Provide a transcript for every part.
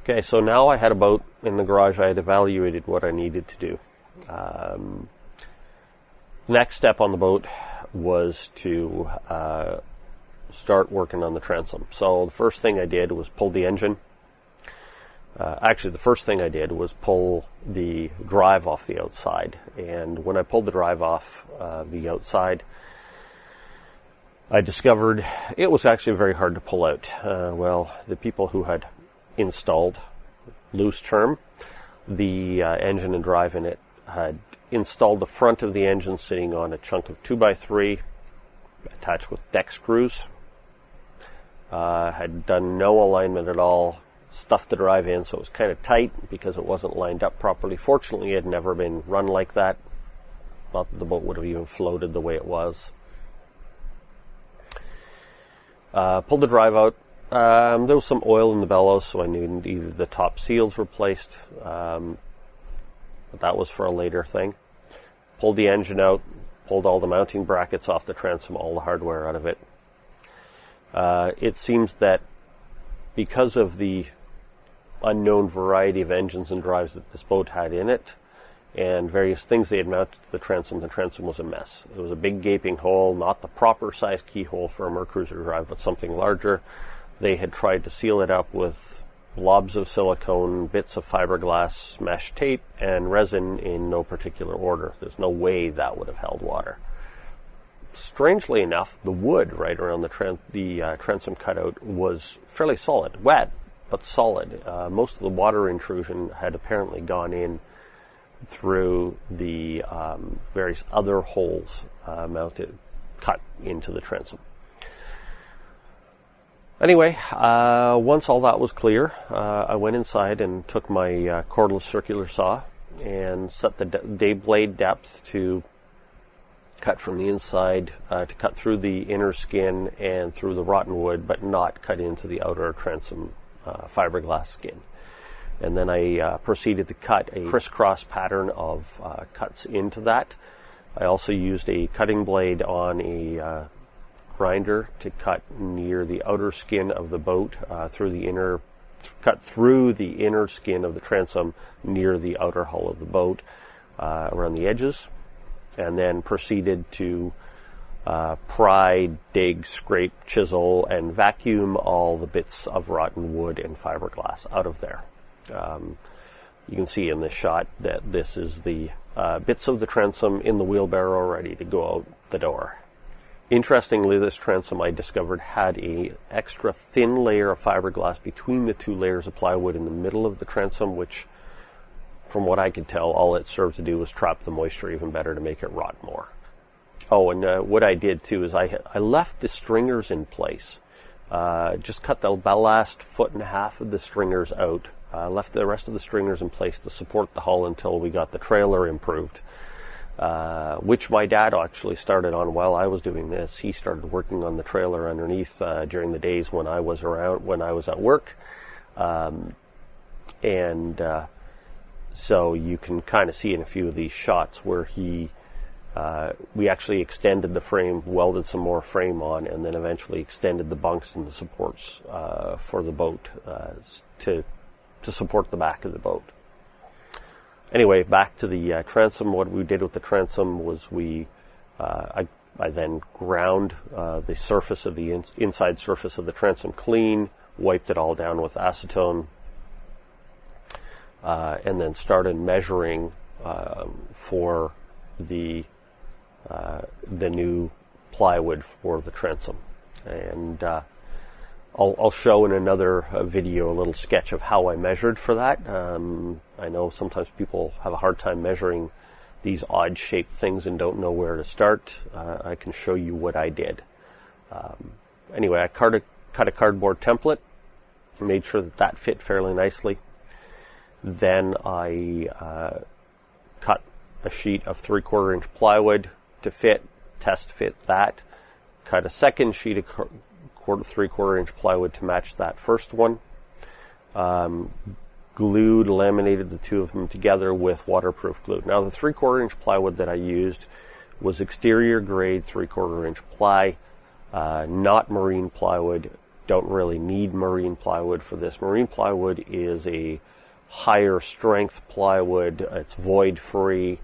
Okay, so now I had a boat in the garage. I had evaluated what I needed to do. The next step on the boat was to start working on the transom. So the first thing I did was pull the engine. Actually, the first thing I did was pull the drive off the outside. And when I pulled the drive off the outside, I discovered it was actually very hard to pull out. Well, the people who had installed, loose term, the engine and drive in it had installed the front of the engine sitting on a chunk of 2x3 attached with deck screws. Had done no alignment at all, stuffed the drive in so it was kind of tight because it wasn't lined up properly. Fortunately, it had never been run like that. Not that the boat would have even floated the way it was. Pulled the drive out. There was some oil in the bellows, so I needed either the top seals replaced, but that was for a later thing. Pulled the engine out, pulled all the mounting brackets off the transom, all the hardware out of it. It seems that because of the unknown variety of engines and drives that this boat had in it, and various things they had mounted to the transom was a mess. It was a big gaping hole, not the proper size keyhole for a Mercruiser drive, but something larger. They had tried to seal it up with blobs of silicone, bits of fiberglass mesh tape, and resin in no particular order. There's no way that would have held water. Strangely enough, the wood right around the transom cutout was fairly solid, wet, but solid. Most of the water intrusion had apparently gone in through the various other holes cut into the transom. Anyway, once all that was clear, I went inside and took my cordless circular saw and set the day blade depth to cut from the inside, to cut through the inner skin and through the rotten wood, but not cut into the outer transom fiberglass skin. And then I proceeded to cut a crisscross pattern of cuts into that. I also used a cutting blade on a grinder to cut near the outer skin of the boat, cut through the inner skin of the transom near the outer hull of the boat, around the edges, and then proceeded to pry, dig, scrape, chisel, and vacuum all the bits of rotten wood and fiberglass out of there. You can see in this shot that this is the bits of the transom in the wheelbarrow ready to go out the door. Interestingly, this transom I discovered had an extra thin layer of fiberglass between the two layers of plywood in the middle of the transom, which, from what I could tell, all it served to do was trap the moisture even better to make it rot more. Oh, and what I did too is I left the stringers in place. Just cut the last 1.5 feet of the stringers out. Left the rest of the stringers in place to support the hull until we got the trailer improved. Which my dad actually started on while I was doing this. He started working on the trailer underneath during the days when I was at work. So you can kind of see in a few of these shots where we actually extended the frame, welded some more frame on, and then eventually extended the bunks and the supports for the boat to support the back of the boat. Anyway, back to the transom. What we did with the transom was I then ground the surface of the inside surface of the transom clean, wiped it all down with acetone, and then started measuring for the new plywood for the transom. And I'll show in another video a little sketch of how I measured for that. I know sometimes people have a hard time measuring these odd-shaped things and don't know where to start. I can show you what I did. Anyway, I cut a cardboard template, made sure that fit fairly nicely. Then I cut a sheet of 3/4 inch plywood to test fit that. Cut a second sheet of 3/4 inch plywood to match that first one. Glued, laminated the two of them together with waterproof glue. Now the 3/4 inch plywood that I used was exterior grade 3/4 inch ply, not marine plywood. don't really need marine plywood for this. Marine plywood is a higher strength plywood. It's void free,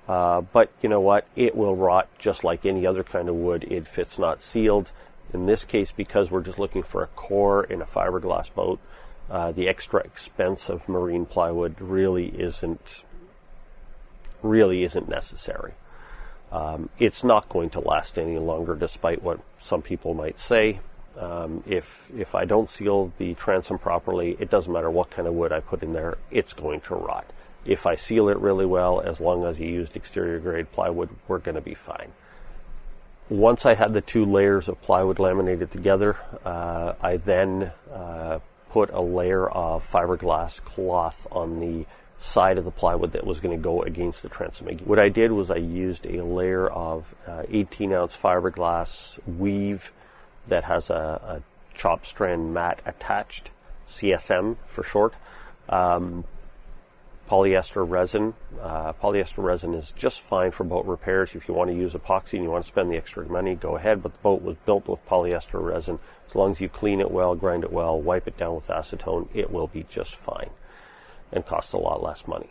but you know what? It will rot just like any other kind of wood if it's not sealed. In this case, because we're just looking for a core in a fiberglass boat, the extra expense of marine plywood really isn't necessary. It's not going to last any longer, despite what some people might say. If I don't seal the transom properly, it doesn't matter what kind of wood I put in there, it's going to rot. If I seal it really well, as long as you used exterior grade plywood, we're going to be fine. Once I had the 2 layers of plywood laminated together, I then put a layer of fiberglass cloth on the side of the plywood that was going to go against the transom. What I did was I used a layer of 18-ounce fiberglass weave that has a chop strand mat attached, CSM for short. Polyester resin. Polyester resin is just fine for boat repairs. If you want to use epoxy and you want to spend the extra money, go ahead, but the boat was built with polyester resin. As long as you clean it well, grind it well, wipe it down with acetone, it will be just fine and cost a lot less money.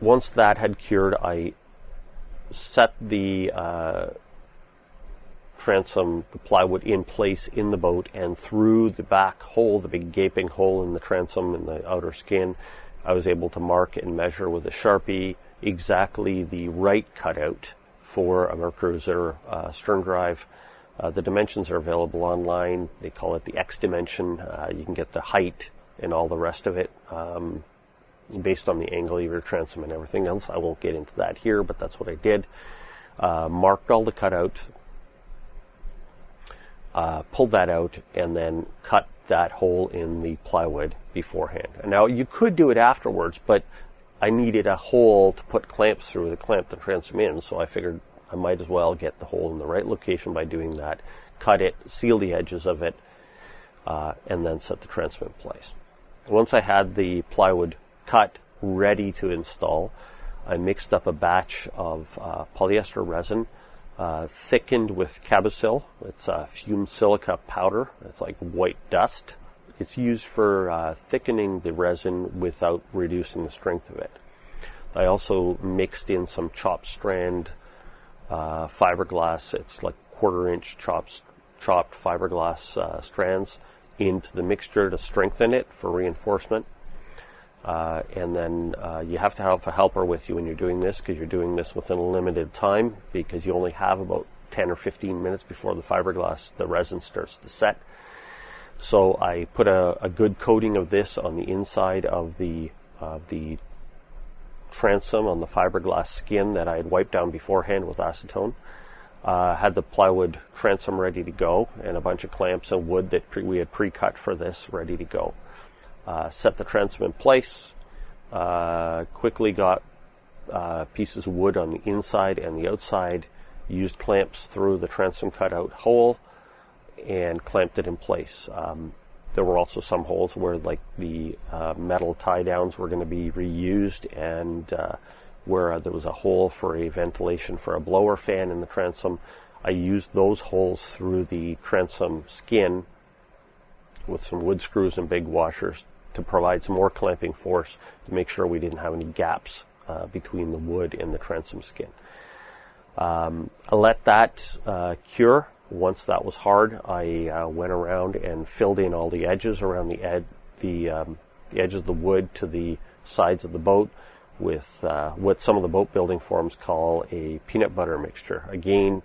Once that had cured, I set the transom, the plywood, in place in the boat, and through the back hole, the big gaping hole in the transom in the outer skin, I was able to mark and measure with a Sharpie exactly the right cutout for a Mercruiser stern drive. The dimensions are available online. They call it the X dimension. You can get the height and all the rest of it based on the angle of your transom and everything else. I won't get into that here, but that's what I did. Marked all the cutout, pulled that out, and then cut that hole in the plywood beforehand. And now you could do it afterwards, but I needed a hole to put clamps through to clamp the transom in, so I figured I might as well get the hole in the right location by doing that, cut it, seal the edges of it, and then set the transom in place. Once I had the plywood cut, ready to install, I mixed up a batch of polyester resin, thickened with Cabosil. It's a fumed silica powder. It's like white dust. It's used for thickening the resin without reducing the strength of it. I also mixed in some chopped strand fiberglass. It's like 1/4 inch chopped fiberglass strands into the mixture to strengthen it for reinforcement. And then you have to have a helper with you when you're doing this, because you're doing this within a limited time, because you only have about 10 or 15 minutes before the resin starts to set. So I put a good coating of this on the inside of the transom, on the fiberglass skin that I had wiped down beforehand with acetone. Had the plywood transom ready to go, and a bunch of clamps and wood that we had pre-cut for this ready to go. Set the transom in place, quickly got pieces of wood on the inside and the outside, used clamps through the transom cutout hole, and clamped it in place. There were also some holes where like the metal tie downs were going to be reused, and where there was a hole for a ventilation for a blower fan in the transom, I used those holes through the transom skin with some wood screws and big washers to provide some more clamping force to make sure we didn't have any gaps between the wood and the transom skin. I let that cure. Once that was hard, I went around and filled in all the edges around the edges of the wood to the sides of the boat with what some of the boat building forums call a peanut butter mixture. Again,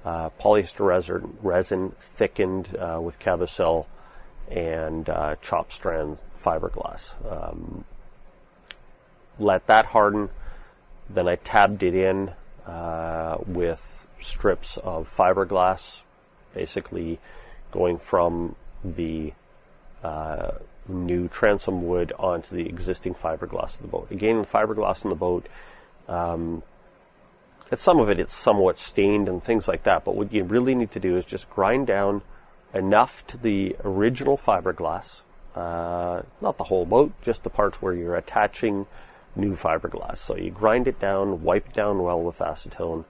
polyester resin thickened with Cabosil and chopped strand fiberglass. Let that harden. Then I tabbed it in with strips of fiberglass, basically going from the new transom wood onto the existing fiberglass of the boat. Again, the fiberglass in the boat, some of it it's somewhat stained and things like that, but what you really need to do is just grind down enough to the original fiberglass, not the whole boat, just the parts where you're attaching new fiberglass. So you grind it down, wipe it down well with acetone,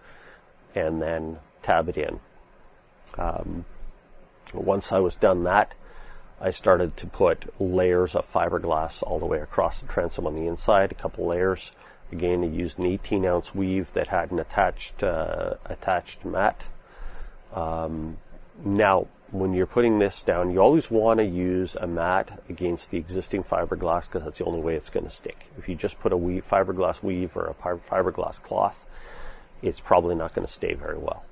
and then tab it in. Once I was done that, I started to put layers of fiberglass all the way across the transom on the inside, a couple layers. Again, I used an 18-ounce weave that had an attached mat. Now, when you're putting this down, you always want to use a mat against the existing fiberglass because that's the only way it's going to stick. If you just put a fiberglass weave or a fiberglass cloth, it's probably not going to stay very well.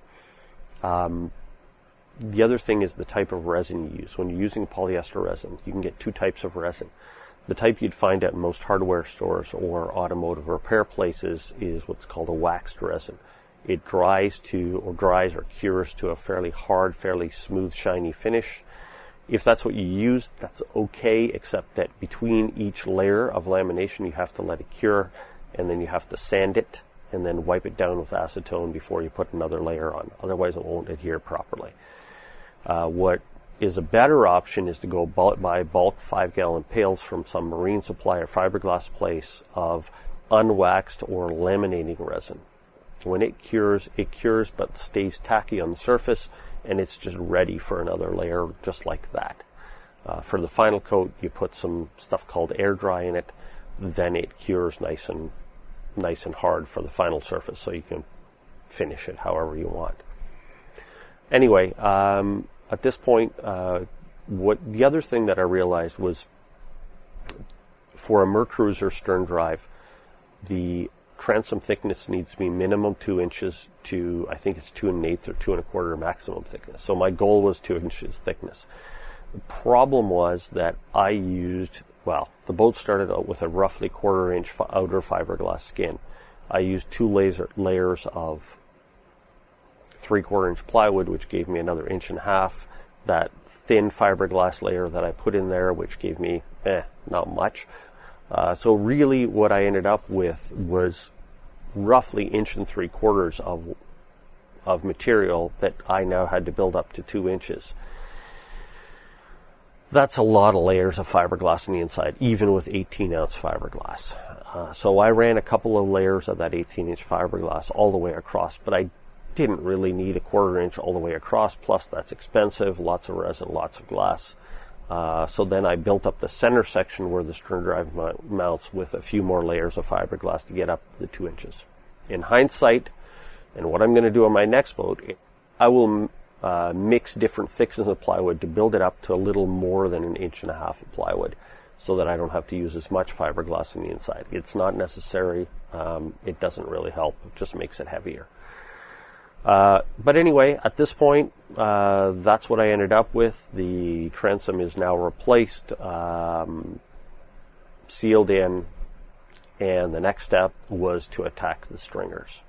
The other thing is the type of resin you use. When you're using polyester resin, you can get two types of resin. The type you'd find at most hardware stores or automotive repair places is what's called a waxed resin. It dries or cures to a fairly hard, fairly smooth, shiny finish. If that's what you use, that's okay, except that between each layer of lamination, you have to let it cure, and then you have to sand it, and then wipe it down with acetone before you put another layer on. Otherwise, it won't adhere properly. What is a better option is to go buy bulk 5-gallon pails from some marine supply or fiberglass place of unwaxed or laminating resin. When it cures but stays tacky on the surface, and it's just ready for another layer just like that. For the final coat, you put some stuff called air dry in it, then it cures nice and hard for the final surface, so you can finish it however you want. Anyway, at this point, what the other thing that I realized was for a Mercruiser stern drive, the transom thickness needs to be minimum 2 inches to, I think it's 2 1/8 or 2 1/4 maximum thickness. So my goal was 2 inches thickness. The problem was that I used, the boat started out with a roughly 1/4 inch outer fiberglass skin. I used 2 layers of 3/4 inch plywood, which gave me another 1.5 inches. That thin fiberglass layer that I put in there, which gave me not much. So really what I ended up with was roughly 1 3/4 inches of material that I now had to build up to 2 inches. That's a lot of layers of fiberglass on the inside, even with 18-ounce fiberglass. So I ran a couple of layers of that 18-inch fiberglass all the way across, but I didn't really need 1/4 inch all the way across, plus that's expensive, lots of resin, lots of glass. So then I built up the center section where the stern drive mounts with a few more layers of fiberglass to get up the 2 inches. In hindsight, and what I'm going to do on my next boat, I will mix different thicknesses of plywood to build it up to a little more than 1.5 inches of plywood, so that I don't have to use as much fiberglass on the inside. It's not necessary. It doesn't really help. It just makes it heavier. But anyway, at this point, that's what I ended up with. The transom is now replaced, sealed in, and the next step was to attack the stringers.